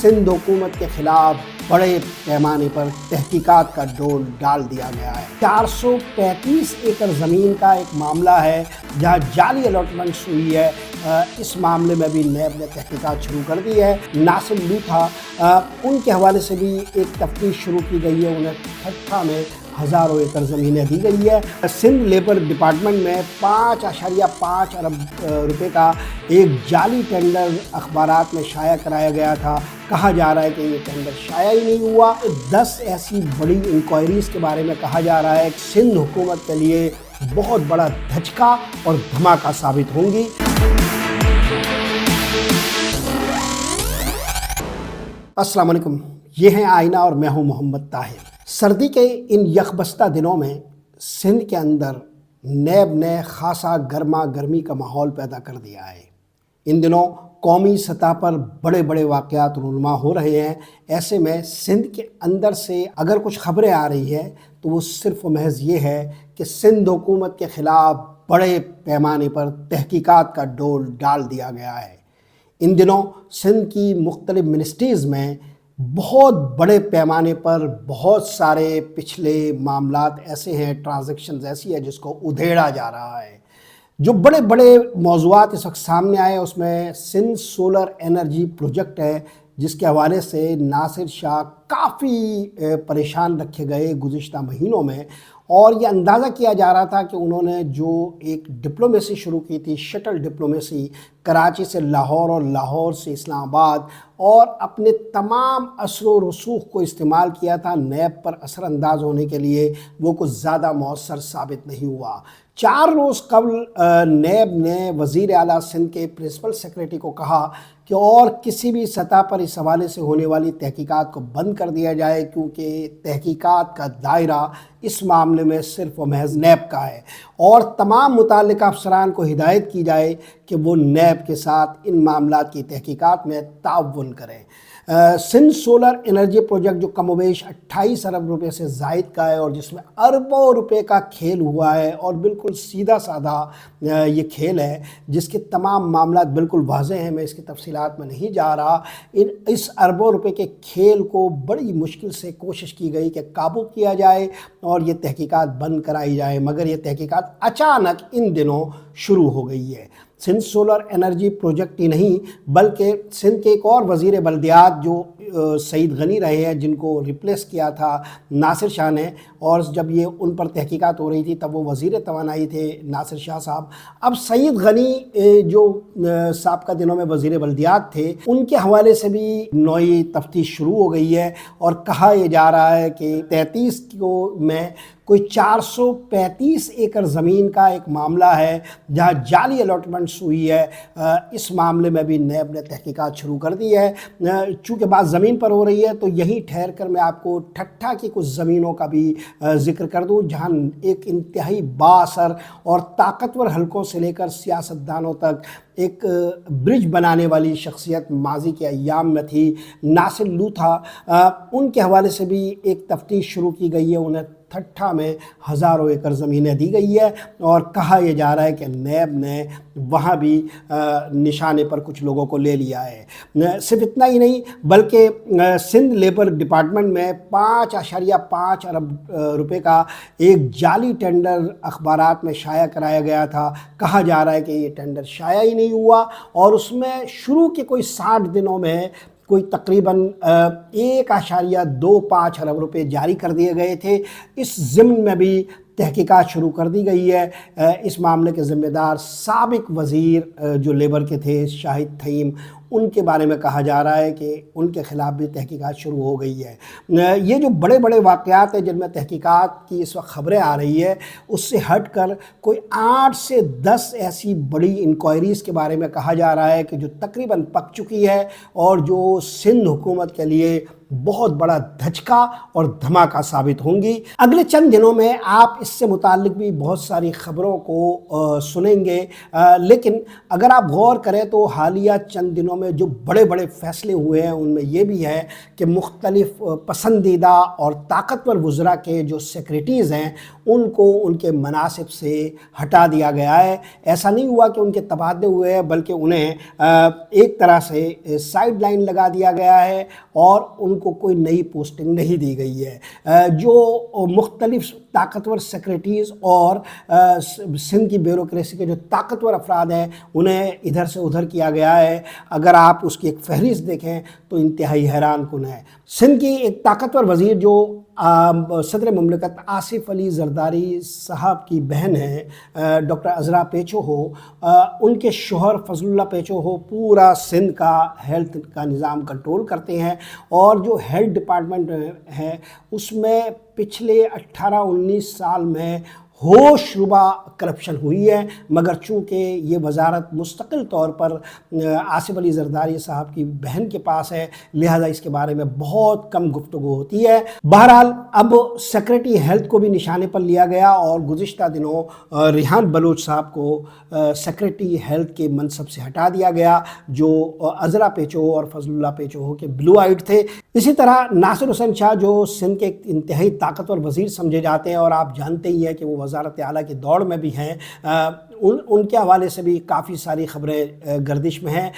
سندھ حکومت کے خلاف بڑے پیمانے پر تحقیقات کا ڈول ڈال دیا گیا ہے۔ 435 ایکڑ زمین کا ایک معاملہ ہے جہاں جعلی الاٹمنٹس ہوئی ہے۔ اس معاملے میں بھی نیب نے تحقیقات شروع کر دی ہے۔ ناصر لوتھا ان کے حوالے سے بھی ایک تفتیش شروع کی گئی ہے۔ انہیں ٹھٹھا میں ہزاروں ایکڑ زمینیں دی گئی ہے۔ سندھ لیبر ڈپارٹمنٹ میں 5.5 ارب روپے کا ایک جعلی ٹینڈر اخبارات میں شائع کرایا گیا تھا۔ کہا جا رہا ہے کہ یہ ٹینڈر شائع ہی نہیں ہوا۔ 10 ایسی بڑی انکوائریز کے بارے میں کہا جا رہا ہے کہ سندھ حکومت کے لیے بہت بڑا دھچکا اور دھماکہ ثابت ہوں گی۔ السلام علیکم، یہ ہیں آئینہ اور میں ہوں محمد طاہر۔ سردی کے ان یکبستہ دنوں میں سندھ کے اندر نیب نے خاصا گرما گرمی کا ماحول پیدا کر دیا ہے۔ ان دنوں قومی سطح پر بڑے بڑے واقعات رونما ہو رہے ہیں۔ ایسے میں سندھ کے اندر سے اگر کچھ خبریں آ رہی ہیں تو وہ صرف و محض یہ ہے کہ سندھ حکومت کے خلاف بڑے پیمانے پر تحقیقات کا ڈول ڈال دیا گیا ہے۔ ان دنوں سندھ کی مختلف منسٹریز میں بہت بڑے پیمانے پر بہت سارے پچھلے معاملات ایسے ہیں، ٹرانزیکشنز ایسی ہیں جس کو ادھیڑا جا رہا ہے۔ جو بڑے بڑے موضوعات اس وقت سامنے آئے اس میں سندھ سولر انرجی پروجیکٹ ہے، جس کے حوالے سے ناصر شاہ کافی پریشان رکھے گئے گزشتہ مہینوں میں، اور یہ اندازہ کیا جا رہا تھا کہ انہوں نے جو ایک ڈپلومیسی شروع کی تھی، شٹل ڈپلومیسی، کراچی سے لاہور اور لاہور سے اسلام آباد، اور اپنے تمام اثر و رسوخ کو استعمال کیا تھا نیب پر اثر انداز ہونے کے لیے، وہ کچھ زیادہ مؤثر ثابت نہیں ہوا۔ 4 روز قبل نیب نے وزیر اعلیٰ سندھ کے پرنسپل سیکریٹری کو کہا کہ اور کسی بھی سطح پر اس حوالے سے ہونے والی تحقیقات کو بند کر دیا جائے، کیونکہ تحقیقات کا دائرہ اس معاملے میں صرف و محض نیب کا ہے، اور تمام متعلقہ افسران کو ہدایت کی جائے کہ وہ نیب کے ساتھ ان معاملات کی تحقیقات میں تعاون کریں۔ سندھ سولر انرجی پروجیکٹ جو کم و بیش 28 ارب روپے سے زائد کا ہے اور جس میں اربوں روپے کا کھیل ہوا ہے، اور بالکل سیدھا سادہ یہ کھیل ہے جس کے تمام معاملات بالکل واضح ہیں، میں اس کی تفصیلات میں نہیں جا رہا۔ اس اربوں روپے کے کھیل کو بڑی مشکل سے کوشش کی گئی کہ قابو کیا جائے اور یہ تحقیقات بند کرائی جائے، مگر یہ تحقیقات اچانک ان دنوں شروع ہو گئی ہے۔ سندھ سولر انرجی پروجیکٹ ہی نہیں بلکہ سندھ کے ایک اور وزیر بلدیات جو سعید غنی رہے ہیں، جن کو ریپلیس کیا تھا ناصر شاہ نے، اور جب یہ ان پر تحقیقات ہو رہی تھی تب وہ وزیر توانائی تھے ناصر شاہ صاحب۔ اب سعید غنی جو سابقہ دنوں میں وزیر بلدیات تھے، ان کے حوالے سے بھی نوعی تفتیش شروع ہو گئی ہے، اور کہا یہ جا رہا ہے کہ 33 میں کوئی 435 ایکڑ زمین کا ایک معاملہ ہے جہاں جعلی الاٹمنٹس ہوئی ہے۔ اس معاملے میں بھی نیب نے تحقیقات شروع کر دی ہے۔ چونکہ بات زمین پر ہو رہی ہے تو یہیں ٹھہر کر میں آپ کو ٹھٹھا کی کچھ زمینوں کا بھی ذکر کر دوں، جہاں ایک انتہائی بااثر اور طاقتور حلقوں سے لے کر سیاستدانوں تک ایک برج بنانے والی شخصیت ماضی کے ایام میں تھی، ناصر لوتھا، ان کے حوالے سے بھی ایک تفتیش شروع کی گئی ہے۔ انہیں ٹھٹھا میں ہزاروں ایکڑ زمینیں دی گئی ہے، اور کہا یہ جا رہا ہے کہ نیب نے وہاں بھی نشانے پر کچھ لوگوں کو لے لیا ہے۔ صرف اتنا ہی نہیں بلکہ سندھ لیبر ڈپارٹمنٹ میں 5.5 ارب روپے کا ایک جعلی ٹینڈر اخبارات میں شائع کرایا گیا تھا۔ کہا جا رہا ہے کہ یہ ٹینڈر شائع ہی نہیں ہوا، اور اس میں شروع کے کوئی 60 دنوں میں کوئی تقریباً 1.25 ارب روپے جاری کر دیے گئے تھے۔ اس ضمن میں بھی تحقیقات شروع کر دی گئی ہے۔ اس معاملے کے ذمہ دار سابق وزیر جو لیبر کے تھے شاہد تھیم، ان کے بارے میں کہا جا رہا ہے کہ ان کے خلاف بھی تحقیقات شروع ہو گئی ہے۔ یہ جو بڑے بڑے واقعات ہیں جن میں تحقیقات کی اس وقت خبریں آ رہی ہے، اس سے ہٹ کر کوئی 8 سے 10 ایسی بڑی انکوائریز کے بارے میں کہا جا رہا ہے کہ جو تقریباً پک چکی ہے، اور جو سندھ حکومت کے لیے بہت بڑا دھچکا اور دھماکہ ثابت ہوں گی۔ اگلے چند دنوں میں آپ اس سے متعلق بھی بہت ساری خبروں کو سنیں گے، لیکن اگر آپ غور کریں تو حالیہ چند دنوں میں جو بڑے بڑے فیصلے ہوئے ہیں ان میں یہ بھی ہے کہ مختلف پسندیدہ اور طاقتور وزراء کے جو سیکریٹریز ہیں ان کو ان کے مناصب سے ہٹا دیا گیا ہے۔ ایسا نہیں ہوا کہ ان کے تبادلے ہوئے ہیں، بلکہ انہیں ایک طرح سے سائیڈ لائن لگا دیا گیا ہے اور ان کو کوئی نئی پوسٹنگ نہیں دی گئی ہے۔ جو مختلف طاقتور سیکریٹریز اور سندھ کی بیوروکریسی کے جو طاقتور افراد ہیں انہیں ادھر سے ادھر کیا گیا ہے۔ اگر آپ اس کی ایک فہرست دیکھیں تو انتہائی حیران کن ہے۔ سندھ کی ایک طاقتور وزیر جو صدر مملکت آصف علی زرداری صاحب کی بہن ہیں، ڈاکٹر عذرا پیچو ہو، ان کے شوہر فضل اللہ پیچو ہو پورا سندھ کا ہیلتھ کا نظام کنٹرول کرتے ہیں، اور جو ہیلتھ ڈپارٹمنٹ ہے اس میں پچھلے 18-19 سال میں ہوش ربا کرپشن ہوئی ہے، مگر چونکہ یہ وزارت مستقل طور پر آصف علی زرداری صاحب کی بہن کے پاس ہے، لہذا اس کے بارے میں بہت کم گفتگو ہوتی ہے۔ بہرحال اب سیکریٹری ہیلتھ کو بھی نشانے پر لیا گیا اور گزشتہ دنوں ریحان بلوچ صاحب کو سیکریٹری ہیلتھ کے منصب سے ہٹا دیا گیا، جو عذرا پیچو اور فضل اللہ پیچو کے بلو آئیڈ تھے۔ اسی طرح ناصر حسین شاہ جو سندھ کے ایک انتہائی طاقتور وزیر سمجھے جاتے ہیں، اور آپ جانتے ہی ہیں کہ وہ وزارت اعلیٰ کی دوڑ میں بھی ہیں، ان کے حوالے سے بھی کافی ساری خبریں گردش میں ہیں،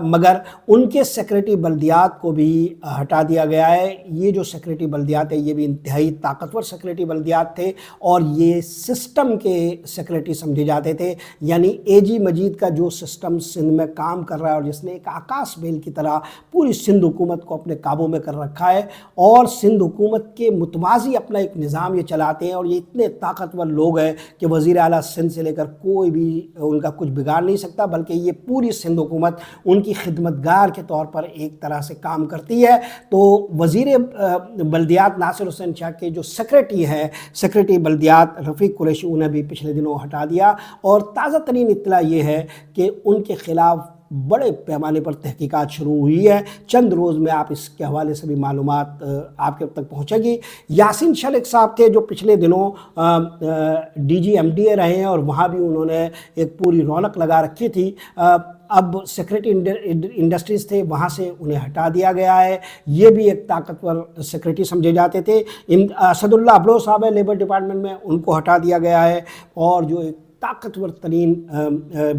مگر ان کے سیکریٹری بلدیات کو بھی ہٹا دیا گیا ہے۔ یہ جو سیکریٹری بلدیات ہیں یہ بھی انتہائی طاقتور سیکریٹری بلدیات تھے، اور یہ سسٹم کے سیکریٹری سمجھے جاتے تھے، یعنی اے جی مجید کا جو سسٹم سندھ میں کام کر رہا ہے اور جس نے ایک آکاش بیل کی طرح پوری سندھ حکومت کو اپنے قابو میں کر رکھا ہے، اور سندھ حکومت کے متوازی اپنا ایک نظام یہ چلاتے ہیں، اور یہ اتنے طاقتور لوگ ہیں کہ وزیر اعلیٰ سندھ سے لے کر کوئی بھی ان کا کچھ بگاڑ نہیں سکتا، بلکہ یہ پوری سندھ حکومت ان کی خدمتگار کے طور پر ایک طرح سے کام کرتی ہے۔ تو وزیر بلدیات ناصر حسین شاہ کے جو سیکریٹری ہے، سیکریٹری بلدیات رفیق قریشی، انہیں بھی پچھلے دنوں ہٹا دیا، اور تازہ ترین اطلاع یہ ہے کہ ان کے خلاف بڑے پیمانے پر تحقیقات شروع ہوئی ہے۔ چند روز میں آپ اس کے حوالے سے بھی معلومات آپ کے تک پہنچے گی۔ یاسین شلک صاحب تھے جو پچھلے دنوں D G M D A رہے ہیں، اور وہاں بھی انہوں نے ایک پوری رونق لگا رکھی تھی۔ اب سیکریٹری انڈسٹریز تھے، وہاں سے انہیں ہٹا دیا گیا ہے۔ یہ بھی ایک طاقتور سیکریٹری سمجھے جاتے تھے۔ اسد اللہ ابلو صاحب ہے لیبر ڈپارٹمنٹ میں، ان کو ہٹا دیا گیا ہے، اور جو ایک طاقتور ترین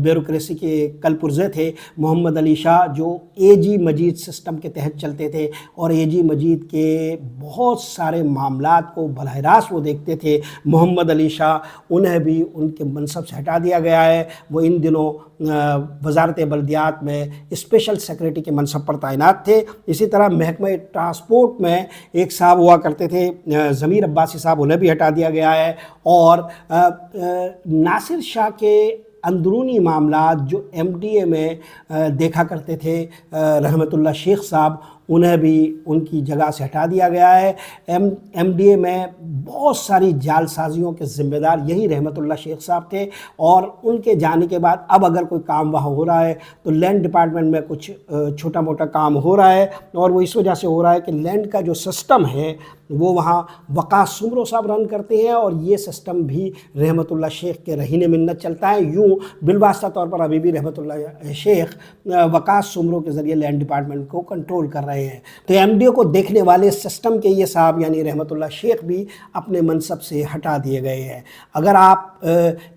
بیوروکریسی کے کل پرزے تھے محمد علی شاہ، جو اے جی مجید سسٹم کے تحت چلتے تھے، اور اے جی مجید کے بہت سارے معاملات کو براہ راست وہ دیکھتے تھے، محمد علی شاہ، انہیں بھی ان کے منصب سے ہٹا دیا گیا ہے۔ وہ ان دنوں وزارت بلدیات میں اسپیشل سیکریٹری کے منصب پر تعینات تھے۔ اسی طرح محکمہ ٹرانسپورٹ میں ایک صاحب ہوا کرتے تھے ضمیر عباسی صاحب، انہیں بھی ہٹا دیا گیا ہے۔ اور ناصر شاہ کے اندرونی معاملات جو ایم ڈی اے میں دیکھا کرتے تھے رحمت اللہ شیخ صاحب، انہیں بھی ان کی جگہ سے ہٹا دیا گیا ہے۔ ایم ڈی اے میں بہت ساری جعل سازیوں کے ذمہ دار یہی رحمت اللہ شیخ صاحب تھے، اور ان کے جانے کے بعد اب اگر کوئی کام وہاں ہو رہا ہے تو لینڈ ڈپارٹمنٹ میں کچھ چھوٹا موٹا کام ہو رہا ہے، اور وہ اس وجہ سے ہو رہا ہے کہ لینڈ کا جو سسٹم ہے وہ وہاں وقاص سمرو صاحب رن کرتے ہیں، اور یہ سسٹم بھی رحمت اللہ شیخ کے رہین منت چلتا ہے۔ یوں بالواسطہ طور پر ابھی بھی رحمت اللہ شیخ وقاص سمرو کے ذریعے لینڈ ڈپارٹمنٹ کو کنٹرول کر رہے ہیں۔ تو ایم ڈی او کو دیکھنے والے سسٹم کے یہ صاحب یعنی رحمت اللہ شیخ بھی اپنے منصب سے ہٹا دیے گئے ہیں۔ اگر آپ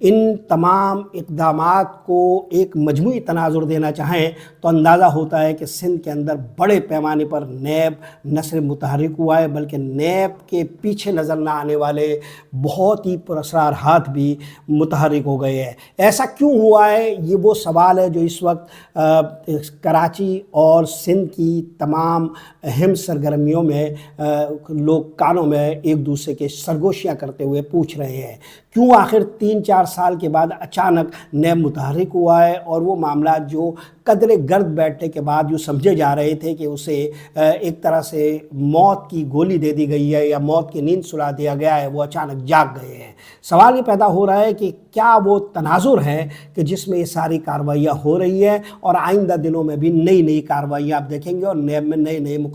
ان تمام اقدامات کو ایک مجموعی تناظر دینا چاہیں تو اندازہ ہوتا ہے کہ سندھ کے اندر بڑے پیمانے پر نیب نہ صرف متحرک ہوا ہے، بلکہ نیب کے پیچھے نظر نہ آنے والے بہت ہی پراسرار ہاتھ بھی متحرک ہو گئے ہیں۔ ایسا کیوں ہوا ہے؟ یہ وہ سوال ہے جو اس وقت کراچی اور سندھ کی تمام اہم سرگرمیوں میں لوگ کانوں میں ایک دوسرے کے سرگوشیاں کرتے ہوئے پوچھ رہے ہیں، کیوں آخر 3-4 سال کے بعد اچانک نیب متحرک ہوا ہے، اور وہ معاملات جو قدرے گرد بیٹھنے کے بعد جو سمجھے جا رہے تھے کہ اسے ایک طرح سے موت کی گولی دے دی گئی ہے یا موت کی نیند سلا دیا گیا ہے، وہ اچانک جاگ گئے ہیں۔ سوال یہ پیدا ہو رہا ہے کہ کیا وہ تناظر ہے کہ جس میں یہ ساری کارروائیاں ہو رہی ہے، اور آئندہ دنوں میں بھی نئی نئی کارروائیاں آپ دیکھیں گے، اور نیب میں نئے نئے